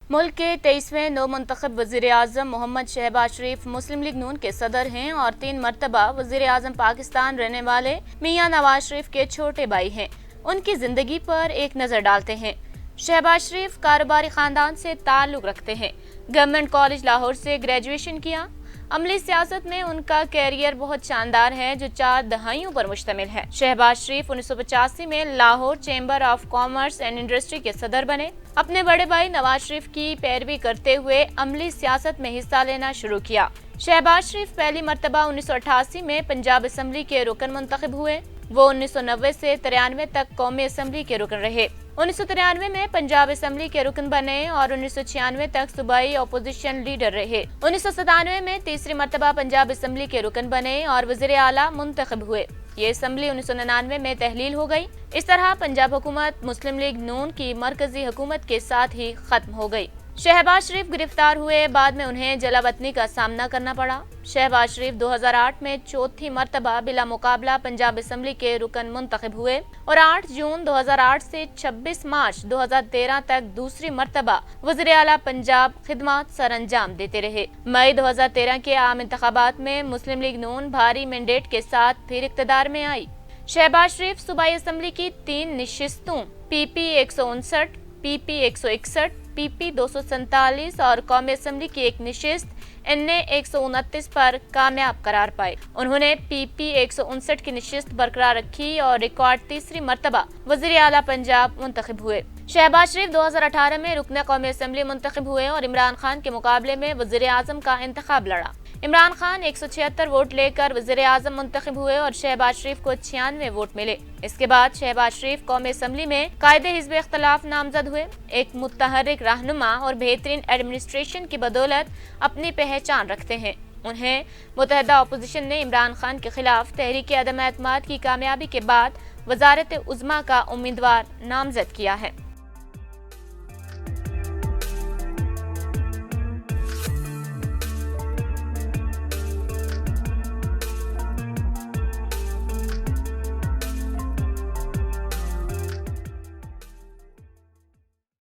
ملک کے 23ویں نو منتخب وزیر اعظم محمد شہباز شریف مسلم لیگ نون کے صدر ہیں اور 3 مرتبہ وزیر اعظم پاکستان رہنے والے میاں نواز شریف کے چھوٹے بھائی ہیں۔ ان کی زندگی پر ایک نظر ڈالتے ہیں۔ شہباز شریف کاروباری خاندان سے تعلق رکھتے ہیں۔ گورنمنٹ کالج لاہور سے گریجویشن کیا۔ عملی سیاست میں ان کا کیریئر بہت شاندار ہے جو 4 دہائیوں پر مشتمل ہے۔ شہباز شریف 1985 میں Lahore chamber of commerce and industry کے صدر بنے۔ اپنے بڑے بھائی نواز شریف کی پیروی کرتے ہوئے عملی سیاست میں حصہ لینا شروع کیا۔ شہباز شریف پہلی مرتبہ 1988 میں پنجاب اسمبلی کے رکن منتخب ہوئے۔ وہ 1990 سے 93 تک قومی اسمبلی کے رکن رہے۔ 1993 میں پنجاب اسمبلی کے رکن بنے اور 1996 تک صوبائی اپوزیشن لیڈر رہے۔ 1997 میں تیسری مرتبہ پنجاب اسمبلی کے رکن بنے اور وزیر اعلیٰ منتخب ہوئے۔ یہ اسمبلی 1999 میں تحلیل ہو گئی۔ اس طرح پنجاب حکومت مسلم لیگ نون کی مرکزی حکومت کے ساتھ ہی ختم ہو گئی۔ شہباز شریف گرفتار ہوئے، بعد میں انہیں جلا وطنی کا سامنا کرنا پڑا۔ شہباز شریف 2008 میں چوتھی مرتبہ بلا مقابلہ پنجاب اسمبلی کے رکن منتخب ہوئے اور 8 جون 2008 سے 26 مارچ 2013 تک دوسری مرتبہ وزیر اعلیٰ پنجاب خدمات سر انجام دیتے رہے۔ مئی 2013 کے عام انتخابات میں مسلم لیگ نون بھاری مینڈیٹ کے ساتھ پھر اقتدار میں آئی۔ شہباز شریف صوبائی اسمبلی کی 3 نشستوں پی پی 159، پی پی 161، پی پی 247 اور قومی اسمبلی کی ایک نشست این اے 129 پر کامیاب قرار پائے۔ انہوں نے پی پی 159 کی نشست برقرار رکھی اور ریکارڈ تیسری مرتبہ وزیر اعلیٰ پنجاب منتخب ہوئے۔ شہباز شریف 2018 میں رکن قومی اسمبلی منتخب ہوئے اور عمران خان کے مقابلے میں وزیر اعظم کا انتخاب لڑا۔ عمران خان 176 ووٹ لے کر وزیر اعظم منتخب ہوئے اور شہباز شریف کو 96 ووٹ ملے۔ اس کے بعد شہباز شریف قومی اسمبلی میں قائد حزب اختلاف نامزد ہوئے۔ ایک متحرک رہنما اور بہترین ایڈمنسٹریشن کی بدولت اپنی پہچان رکھتے ہیں۔ انہیں متحدہ اپوزیشن نے عمران خان کے خلاف تحریک عدم اعتماد کی کامیابی کے بعد وزارت عظمیٰ کا امیدوار نامزد کیا ہے۔